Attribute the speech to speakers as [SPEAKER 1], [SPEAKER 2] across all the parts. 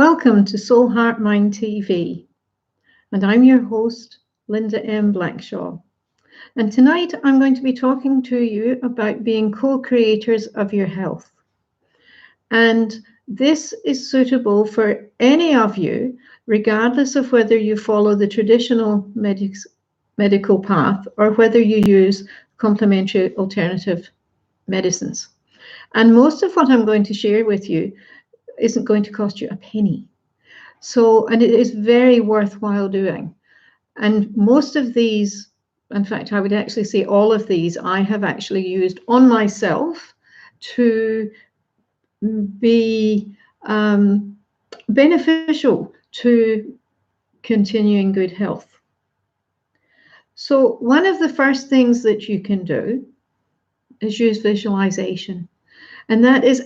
[SPEAKER 1] Welcome to Soul Heart Mind TV, and I'm your host, Linda M. Blackshaw. And tonight I'm going to be talking to you about being co-creators of your health. And this is suitable for any of you, regardless of whether you follow the traditional medical path or whether you use complementary alternative medicines. And most of what I'm going to share with you isn't going to cost you a penny. And it is very worthwhile doing. And most of these, in fact, I would actually say all of these, I have actually used on myself to be beneficial to continuing good health. So one of the first things that you can do is use visualization. And that is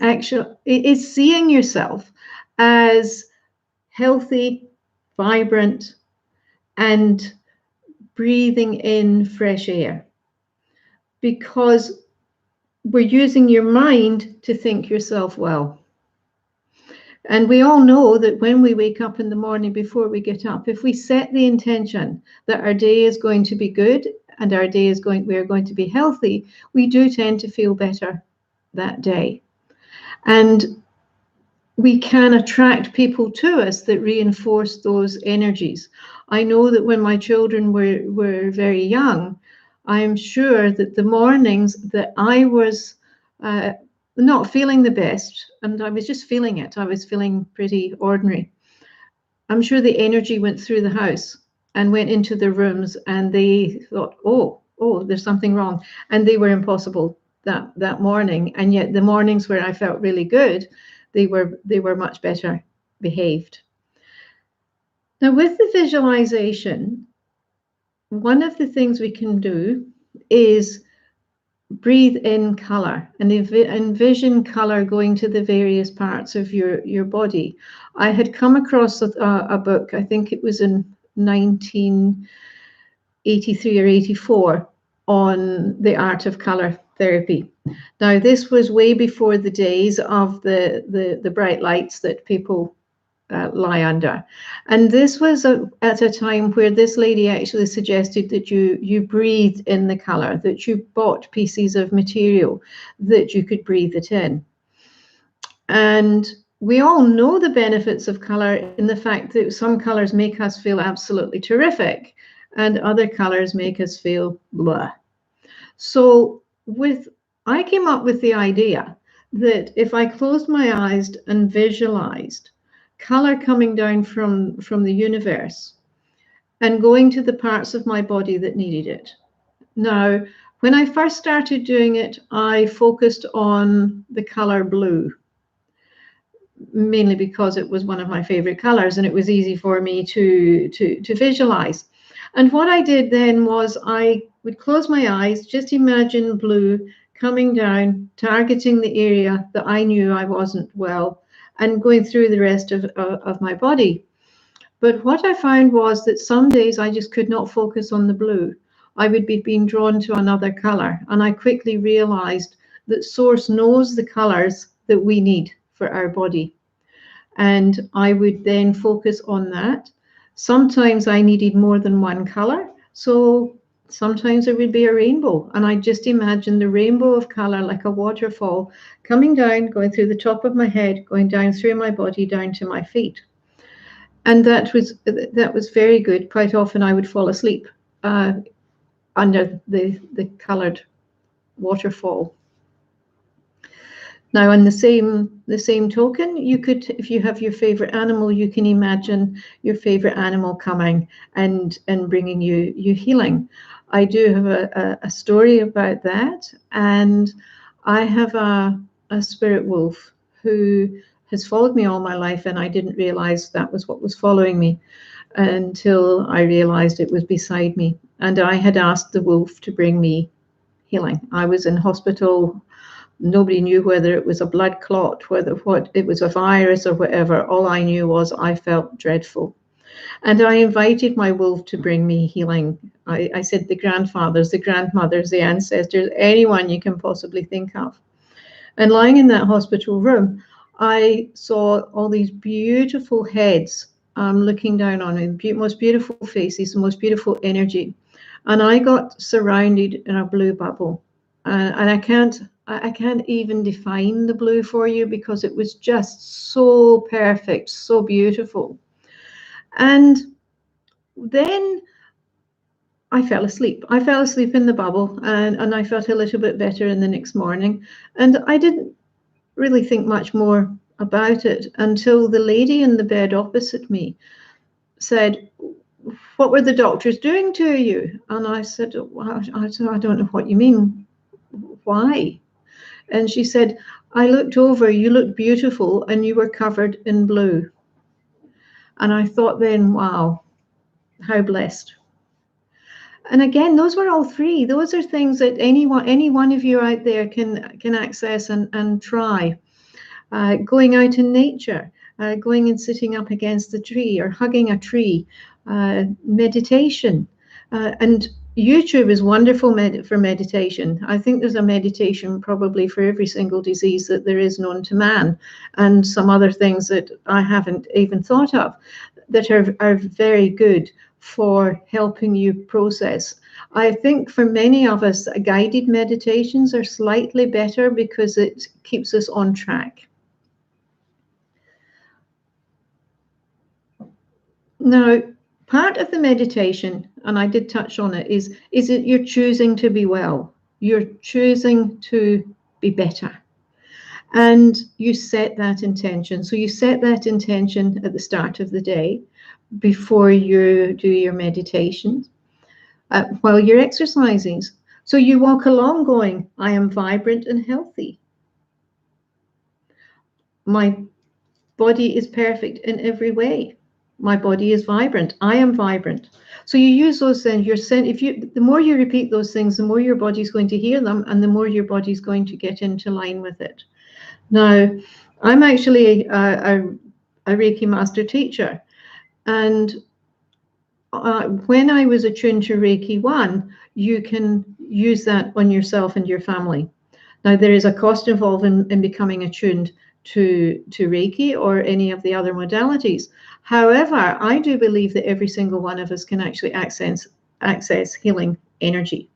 [SPEAKER 1] seeing yourself as healthy, vibrant, and breathing in fresh air, because we're using your mind to think yourself well. And we all know that when we wake up in the morning, before we get up, if we set the intention that our day is going to be good and we are going to be healthy, we do tend to feel better that day. And we can attract people to us that reinforce those energies. I know that when my children were very young, I'm sure that the mornings that I was not feeling the best, and I was just feeling it, I was feeling pretty ordinary, I'm sure the energy went through the house and went into the rooms, and they thought, oh, there's something wrong. And they were impossible that morning. And yet the mornings where I felt really good, they were much better behaved. Now, with the visualization, one of the things we can do is breathe in color and envision color going to the various parts of your body. I had come across a book, I think it was in 1983 or 84, on the art of color therapy. Now, this was way before the days of the bright lights that people lie under. And this was at a time where this lady actually suggested that you breathe in the color, that you bought pieces of material that you could breathe it in. And we all know the benefits of color in the fact that some colors make us feel absolutely terrific and other colors make us feel blah. So I came up with the idea that if I closed my eyes and visualized color coming down from the universe and going to the parts of my body that needed it. Now, when I first started doing it, I focused on the color blue, mainly because it was one of my favorite colors and it was easy for me to visualize. And what I did then was I would close my eyes, just imagine blue coming down, targeting the area that I knew I wasn't well, and going through the rest of my body. But what I found was that some days I just could not focus on the blue. I would be being drawn to another color. And I quickly realized that Source knows the colors that we need for our body. And I would then focus on that. Sometimes I needed more than one color. So sometimes there would be a rainbow, and I just imagined the rainbow of color like a waterfall coming down, going through the top of my head, going down through my body, down to my feet. And that was very good. Quite often I would fall asleep under the colored waterfall. Now, on the same token, you could, if you have your favorite animal, you can imagine your favorite animal coming and bringing you healing. I do have a story about that, and I have a spirit wolf who has followed me all my life, and I didn't realize that was what was following me until I realized it was beside me. And I had asked the wolf to bring me healing. I was in hospital. Nobody knew whether it was a blood clot, what it was, a virus or whatever. All I knew was I felt dreadful. And I invited my wolf to bring me healing. I said the grandfathers, the grandmothers, the ancestors, anyone you can possibly think of. And lying in that hospital room, I saw all these beautiful heads looking down on me, most beautiful faces, the most beautiful energy. And I got surrounded in a blue bubble. And I can't even define the blue for you because it was just so perfect, so beautiful. And then I fell asleep. I fell asleep in the bubble, and I felt a little bit better in the next morning. And I didn't really think much more about it until the lady in the bed opposite me said, "What were the doctors doing to you?" And I said, well, I don't know what you mean. Why? And she said, "I looked over, you looked beautiful, and you were covered in blue." And I thought then, wow, how blessed. And again, those were all three. Those are things that any one of you out there can access and try. Going out in nature, going and sitting up against the tree or hugging a tree, meditation. And YouTube is wonderful for meditation. I think there's a meditation probably for every single disease that there is known to man, and some other things that I haven't even thought of that are very good for helping you process. I think for many of us, guided meditations are slightly better because it keeps us on track. Now, part of the meditation, and I did touch on it, is that you're choosing to be well. You're choosing to be better. And you set that intention. So you set that intention at the start of the day before you do your meditation, while you're exercising. So you walk along going, I am vibrant and healthy. My body is perfect in every way. My body is vibrant. I am vibrant. So you use those things. The more you repeat those things, the more your body's going to hear them, and the more your body's going to get into line with it. Now, I'm actually a Reiki master teacher, and when I was attuned to Reiki 1, you can use that on yourself and your family. Now, there is a cost involved in becoming attuned to Reiki or any of the other modalities. However, I do believe that every single one of us can actually access healing energy.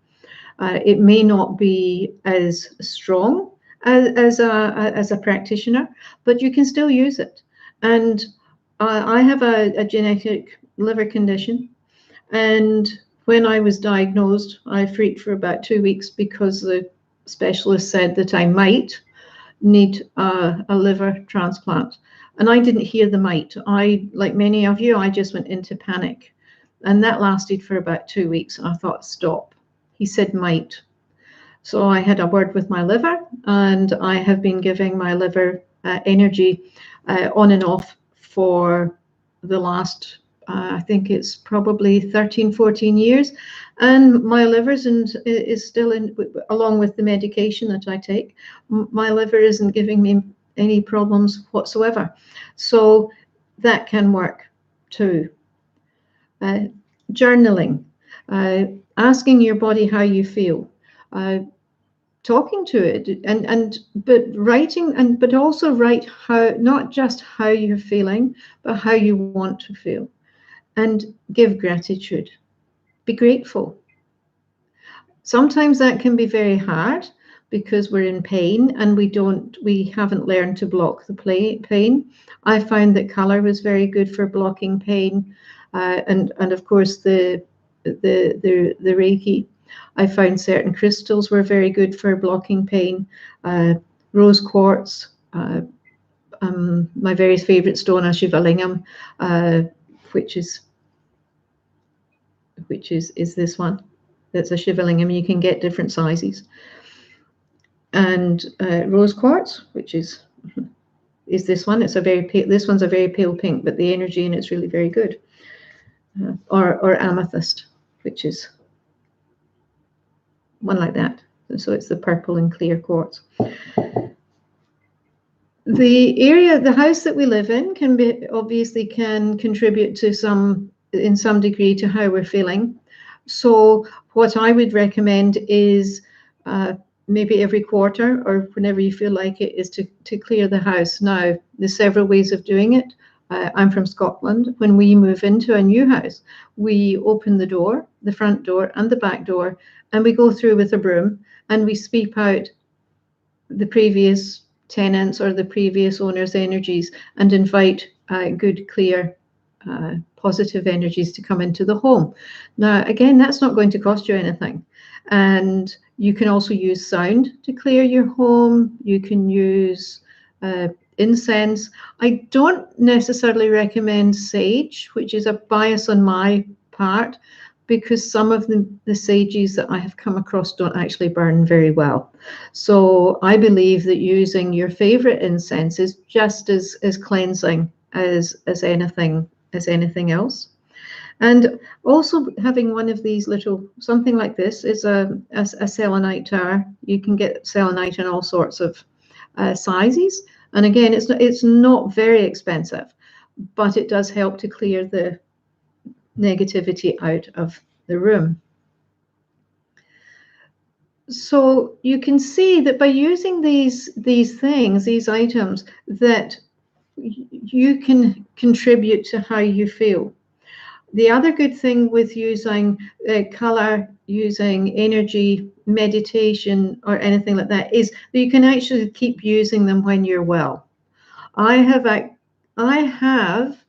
[SPEAKER 1] It may not be as strong as a practitioner, but you can still use it. And I have a genetic liver condition, and when I was diagnosed, I freaked for about 2 weeks because the specialist said that I might need a liver transplant. And I didn't hear the might. Like many of you, I just went into panic. And that lasted for about 2 weeks. I thought, stop. He said might. So I had a word with my liver, and I have been giving my liver energy on and off for the last, I think it's probably 13, 14 years. And my liver is still in, along with the medication that I take, my liver isn't giving me any problems whatsoever. So that can work too. Journaling, asking your body how you feel. Talking to it but writing, but also write how, not just how you're feeling, but how you want to feel, and give gratitude. Be grateful. Sometimes that can be very hard because we're in pain and we haven't learned to block the pain. I found that color was very good for blocking pain, and of course the Reiki. I found certain crystals were very good for blocking pain. Rose quartz, my very favorite stone, a shivalingam, which is this one. That's a shivalingam. You can get different sizes. And rose quartz, which is this one. It's a very pale, this one's a very pale pink, but the energy in it's really very good. Or amethyst, which is one like that. So it's the purple and clear quartz. The house that we live in obviously can contribute to in some degree to how we're feeling. So what I would recommend is maybe every quarter or whenever you feel like it, is to clear the house. Now, there's several ways of doing it. I'm from Scotland. When we move into a new house, we open the door, the front door and the back door, and we go through with a broom and we sweep out the previous tenants or the previous owner's energies and invite good, clear, positive energies to come into the home. Now, again, that's not going to cost you anything. And you can also use sound to clear your home. You can use incense. I don't necessarily recommend sage, which is a bias on my part, because some of the sages that I have come across don't actually burn very well. So I believe that using your favorite incense is just as cleansing as anything else. And also having one of these little, something like this is a selenite tower. You can get selenite in all sorts of sizes. And again, it's not very expensive, but it does help to clear the negativity out of the room. So you can see that by using these things, these items, that you can contribute to how you feel. The other good thing with using color, using energy, meditation, or anything like that is that you can actually keep using them when you're well. I have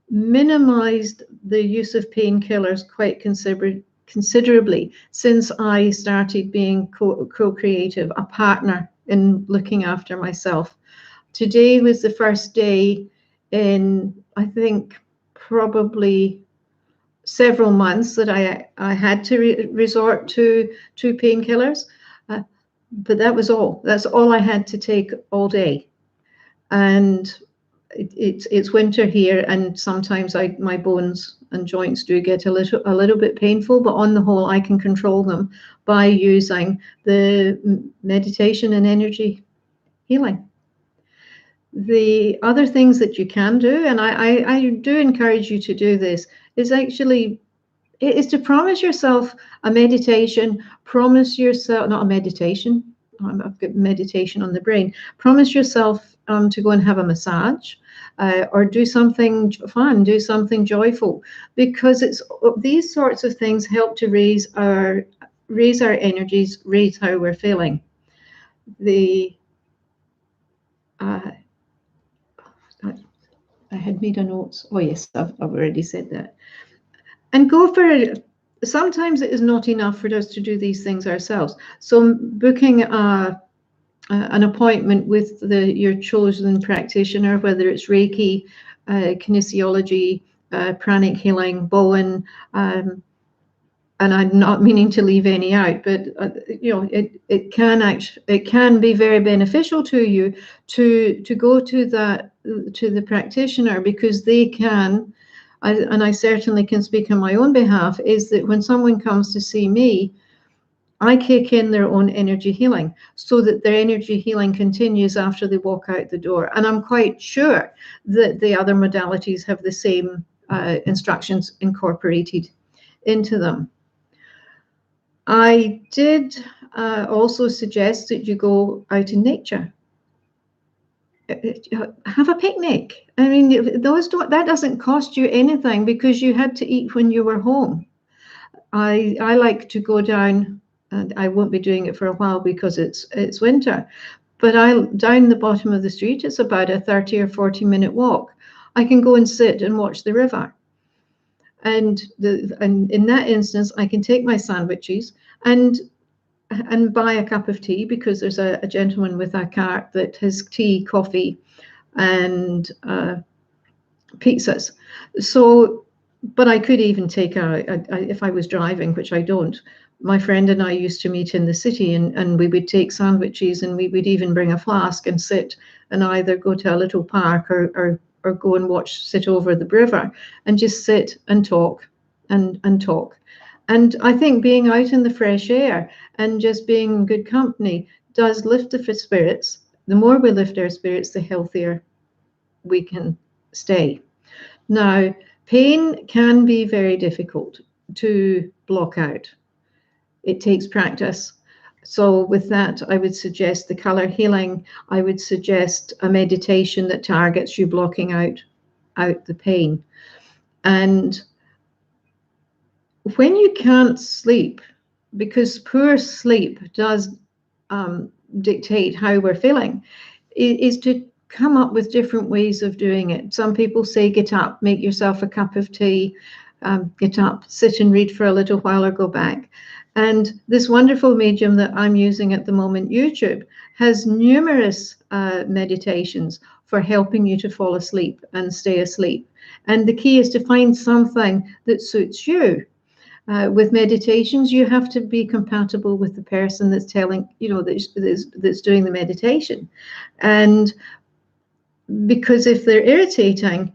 [SPEAKER 1] minimized the use of painkillers quite considerably since I started being co-creative, a partner in looking after myself. Today was the first day in, I think, probably several months that I had to resort to painkillers, but that was all. That's all I had to take all day. And it's winter here, and sometimes my bones and joints do get a little bit painful, but on the whole, I can control them by using the meditation and energy healing. The other things that you can do, and I do encourage you to do this, is to promise yourself a meditation. Promise yourself, not a meditation, I've got meditation on the brain. Promise yourself to go and have a massage, or do something fun, do something joyful, because these sorts of things help to raise our energies, raise how we're feeling. I had made a note. Oh yes, I've already said that. And go for it. Sometimes it is not enough for us to do these things ourselves. So booking an appointment with your chosen practitioner, whether it's Reiki, kinesiology, pranic healing, Bowen, and I'm not meaning to leave any out, but it can be very beneficial to you to go to the practitioner, because they can, and I certainly can speak on my own behalf, is that when someone comes to see me, I kick in their own energy healing so that their energy healing continues after they walk out the door. And I'm quite sure that the other modalities have the same instructions incorporated into them. I did also suggest that you go out in nature. Have a picnic. I mean, that doesn't cost you anything, because you had to eat when you were home. I like to go down, and I won't be doing it for a while because it's winter, but down the bottom of the street, it's about a 30 or 40-minute walk. I can go and sit and watch the river. And in that instance, I can take my sandwiches and buy a cup of tea, because there's a gentleman with a cart that has tea, coffee, and pizzas. So, but I could even take if I was driving, which I don't. My friend and I used to meet in the city, and we would take sandwiches, and we would even bring a flask and sit and either go to a little park or go and sit over the river and just sit and talk and talk. And I think being out in the fresh air and just being in good company does lift the spirits. The more we lift our spirits, the healthier we can stay. Now, pain can be very difficult to block out. It takes practice. So with that, I would suggest the color healing. I would suggest a meditation that targets you blocking out the pain. And when you can't sleep, because poor sleep does dictate how we're feeling, is to come up with different ways of doing it. Some people say get up, make yourself a cup of tea, get up, sit and read for a little while or go back. And this wonderful medium that I'm using at the moment, YouTube, has numerous meditations for helping you to fall asleep and stay asleep. And the key is to find something that suits you. With meditations, you have to be compatible with the person that's telling, that's doing the meditation. And because if they're irritating,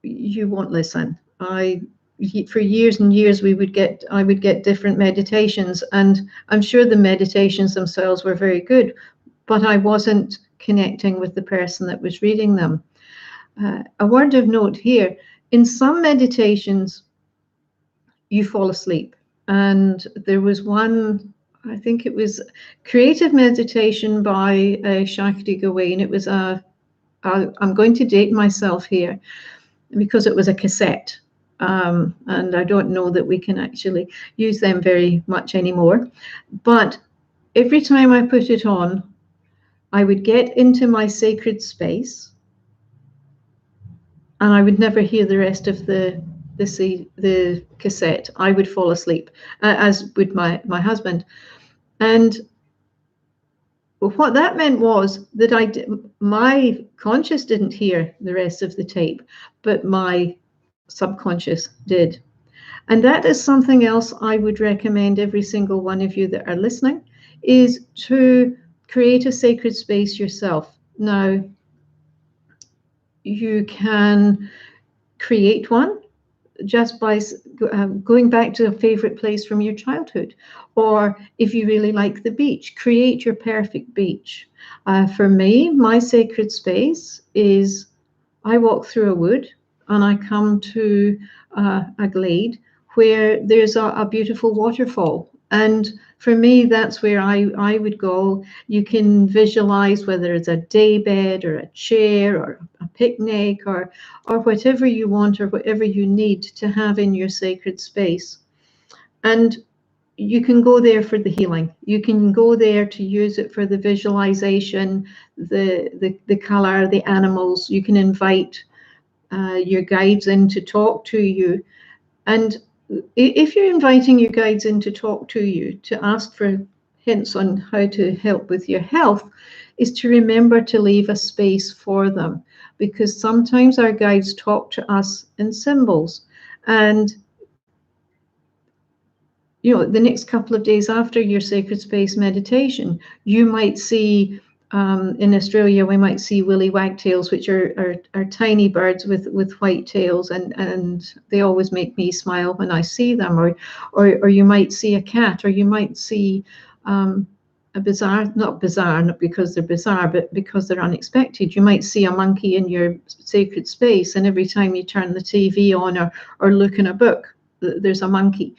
[SPEAKER 1] you won't listen. For years and years, I would get different meditations, and I'm sure the meditations themselves were very good, but I wasn't connecting with the person that was reading them. A word of note here, in some meditations, you fall asleep. And there was one, I think it was Creative Meditation by Shakti Gawain. It was I'm going to date myself here because it was a cassette. And I don't know that we can actually use them very much anymore. But every time I put it on, I would get into my sacred space and I would never hear the rest of the cassette. I would fall asleep, as would my husband. And what that meant was that my conscious didn't hear the rest of the tape, but my subconscious did. And that is something else I would recommend every single one of you that are listening, is to create a sacred space yourself. Now, you can create one just by going back to a favorite place from your childhood. Or if you really like the beach, create your perfect beach. For me, my sacred space is I walk through a wood and I come to a glade where there's a beautiful waterfall. And for me, that's where I would go. You can visualize whether it's a day bed or a chair or a picnic or whatever you want or whatever you need to have in your sacred space. And you can go there for the healing. You can go there to use it for the visualization, the color, the animals. You can invite your guides in to talk to you. And if you're inviting your guides in to talk to you, to ask for hints on how to help with your health, is to remember to leave a space for them, because sometimes our guides talk to us in symbols. And the next couple of days after your sacred space meditation, you might see, in Australia, we might see willy wagtails, which are tiny birds with white tails, and they always make me smile when I see them. Or you might see a cat, or you might see a bizarre, not because they're bizarre, but because they're unexpected. You might see a monkey in your sacred space, and every time you turn the TV on or look in a book, there's a monkey.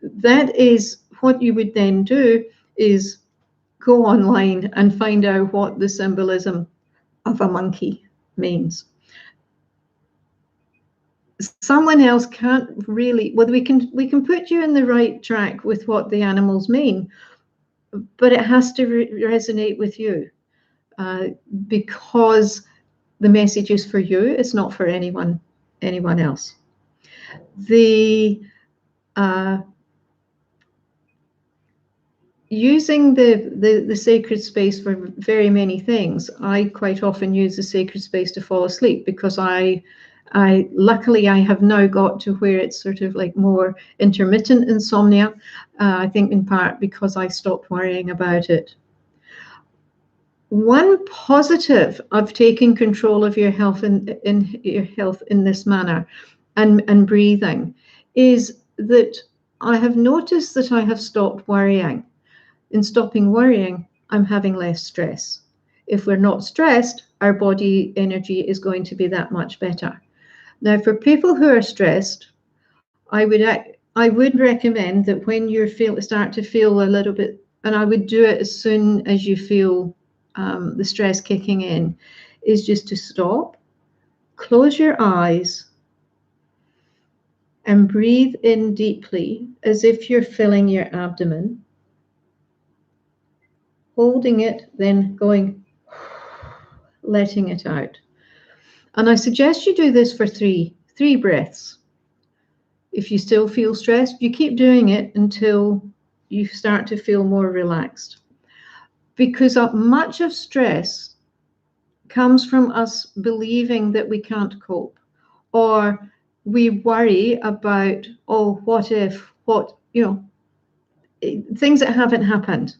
[SPEAKER 1] That is what you would then do, is go online and find out what the symbolism of a monkey means. Someone else can't really, well, we can put you in the right track with what the animals mean, but it has to resonate with you, because the message is for you. It's not for anyone else. The using the sacred space for very many things. I quite often use the sacred space to fall asleep, because I luckily I have now got to where it's sort of like more intermittent insomnia. I think in part because I stopped worrying about it. One positive of taking control of your health in your health in this manner, and breathing, is that I have noticed that I have stopped worrying. In stopping worrying, I'm having less stress. If we're not stressed, our body energy is going to be that much better. Now, for people who are stressed, I would recommend that when you start to feel a little bit and I would do it as soon as you feel the stress kicking in, is just to stop, close your eyes, and breathe in deeply as if you're filling your abdomen, holding it, then going, letting it out. And I suggest you do this for three breaths. If you still feel stressed, you keep doing it until you start to feel more relaxed. Because much of stress comes from us believing that we can't cope, or we worry about, oh, what if, things that haven't happened.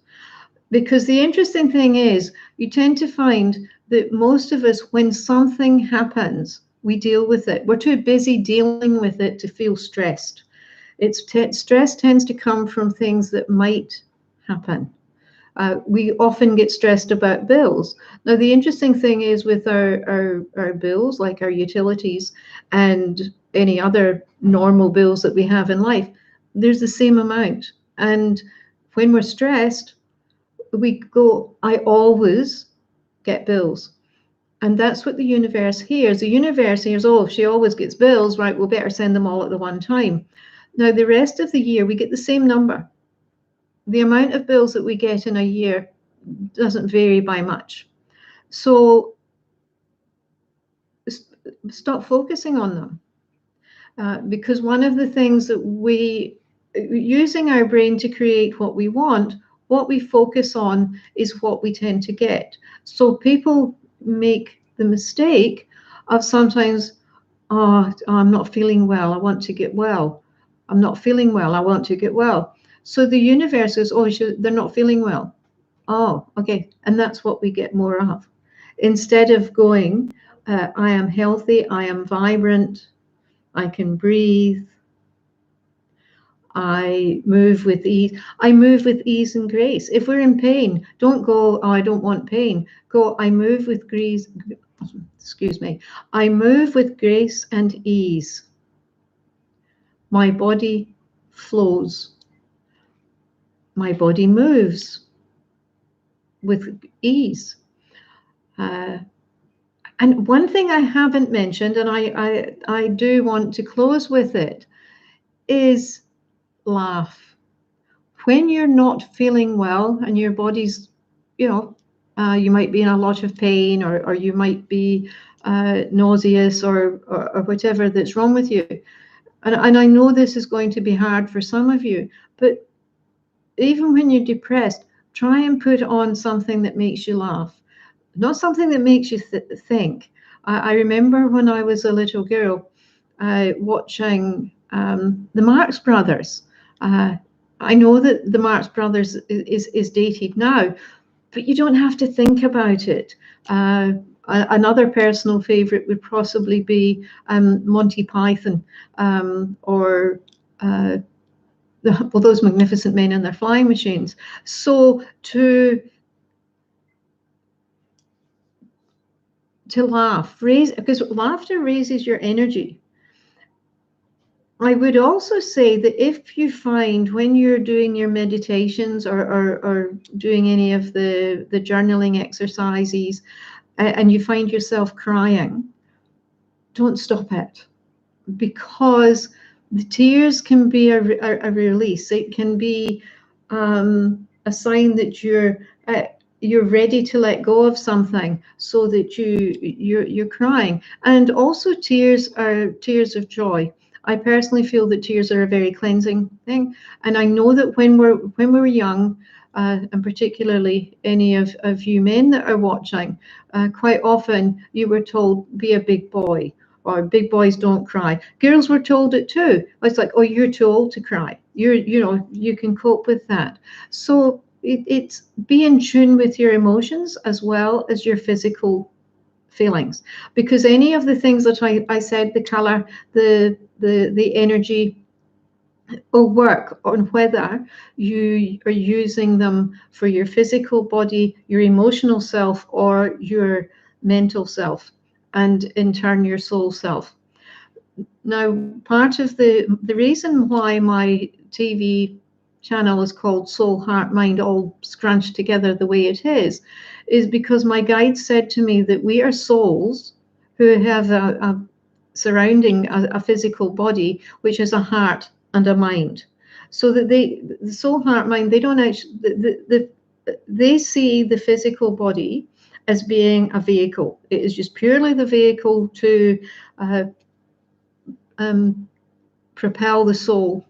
[SPEAKER 1] Because the interesting thing is, you tend to find that most of us, when something happens, we deal with it. We're too busy dealing with it to feel stressed. Stress tends to come from things that might happen. We often get stressed about bills. Now, the interesting thing is with our bills, like our utilities and any other normal bills that we have in life, there's the same amount. And when we're stressed, we go, I always get bills. And that's what the universe hears. The universe hears, oh, if she always gets bills, right, we'll better send them all at the one time. Now, the rest of the year, we get the same number. The amount of bills that we get in a year doesn't vary by much. So stop focusing on them. Because one of the things that using our brain to create what we focus on is what we tend to get. So people make the mistake of sometimes, oh, I'm not feeling well, I want to get well. I'm not feeling well, I want to get well. So the universe says, oh, they're not feeling well. Oh, okay. And that's what we get more of. Instead of going, I am healthy, I am vibrant, I can breathe, I move with ease. I move with ease and grace. If we're in pain, don't go, oh, I don't want pain. Go, I move with grace. Excuse me. I move with grace and ease. My body flows. My body moves with ease. And one thing I haven't mentioned, and I do want to close with it, is laugh. When you're not feeling well and your body's, you might be in a lot of pain, or you might be nauseous, or whatever that's wrong with you. And I know this is going to be hard for some of you, but even when you're depressed, try and put on something that makes you laugh, not something that makes you think. I remember when I was a little girl watching the Marx Brothers. I know that the Marx Brothers is dated now, but you don't have to think about it. Another personal favorite would possibly be Monty Python, or those magnificent men and their flying machines. So to laugh, because laughter raises your energy. I would also say that if you find when you're doing your meditations, or doing any of the journaling exercises, and you find yourself crying, don't stop it, because the tears can be a release. It can be a sign that you're ready to let go of something, so that you're crying. And also, tears are tears of joy. I personally feel that tears are a very cleansing thing, and I know that when we're young, and particularly any of you men that are watching, quite often you were told, be a big boy, or big boys don't cry. Girls were told it too. It's like, oh, you're too old to cry. You can cope with that. So it's be in tune with your emotions as well as your physical feelings, because any of the things that I said, the color, the energy, will work on whether you are using them for your physical body, your emotional self, or your mental self, and in turn your soul self. Now, part of the reason why my TV channel is called Soul, Heart, Mind, all scrunched together the way it is because my guide said to me that we are souls who have a surrounding a physical body, which is a heart and a mind. So that the soul, heart, mind, they don't actually, they see the physical body as being a vehicle. It is just purely the vehicle to uh, um, propel the soul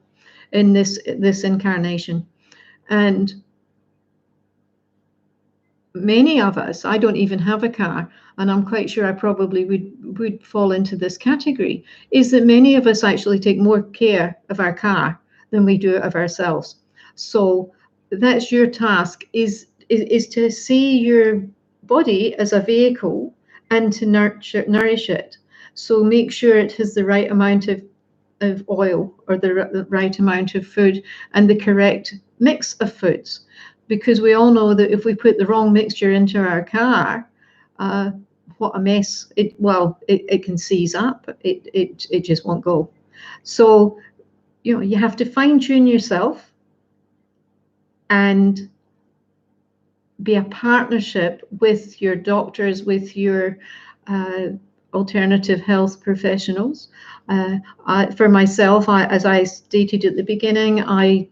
[SPEAKER 1] in this incarnation. And many of us, I don't even have a car, and I'm quite sure I probably would fall into this category, is that many of us actually take more care of our car than we do of ourselves. So that's your task, is to see your body as a vehicle and to nourish it. So make sure it has the right amount of oil, or the right amount of food, and the correct mix of foods, because we all know that if we put the wrong mixture into our car, uh, what a mess. It can seize up. It just won't go. So you have to fine tune yourself and be a partnership with your doctors, with your uh, alternative health professionals. For myself, as I stated at the beginning, I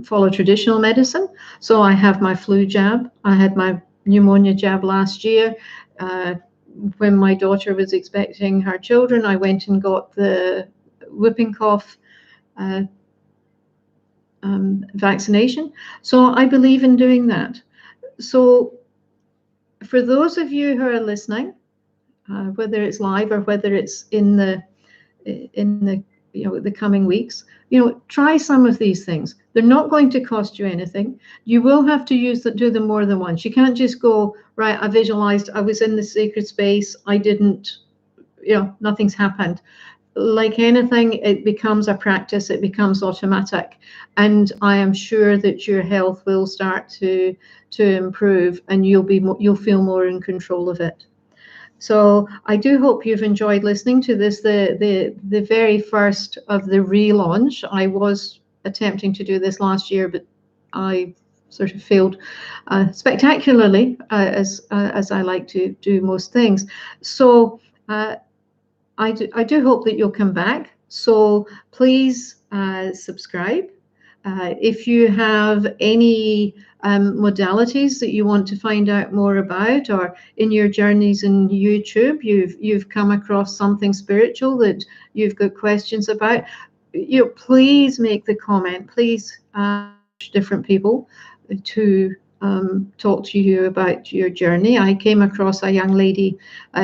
[SPEAKER 1] follow traditional medicine. So I have my flu jab. I had my pneumonia jab last year. Uh, when my daughter was expecting her children, I went and got the whooping cough uh, vaccination. So I believe in doing that. So for those of you who are listening, whether it's live or whether it's in the the coming weeks, try some of these things. They're not going to cost you anything. You will have to do them more than once. You can't just go, right, I visualized, I was in the sacred space, I didn't, nothing's happened. Like anything, it becomes a practice, it becomes automatic, and I am sure that your health will start to improve, and you'll feel more in control of it. So I do hope you've enjoyed listening to this, the very first of the relaunch. I was attempting to do this last year, but I sort of failed spectacularly, as I like to do most things. So I do hope that you'll come back. So please subscribe. If you have any modalities that you want to find out more about, or in your journeys in YouTube, you've come across something spiritual that you've got questions about, please make the comment. Please different people to talk to you about your journey. I came across a young lady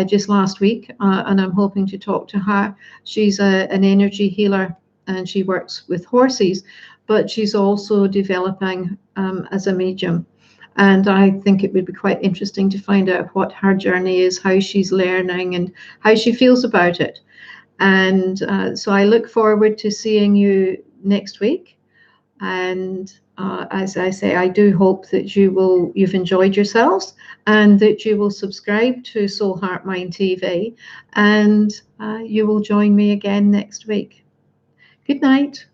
[SPEAKER 1] just last week, and I'm hoping to talk to her. She's an energy healer, and she works with horses, but she's also developing as a medium. And I think it would be quite interesting to find out what her journey is, how she's learning, and how she feels about it. And so I look forward to seeing you next week. And as I say, I do hope that you've enjoyed yourselves, and that you will subscribe to Soul, Heart, Mind TV, and you will join me again next week. Good night.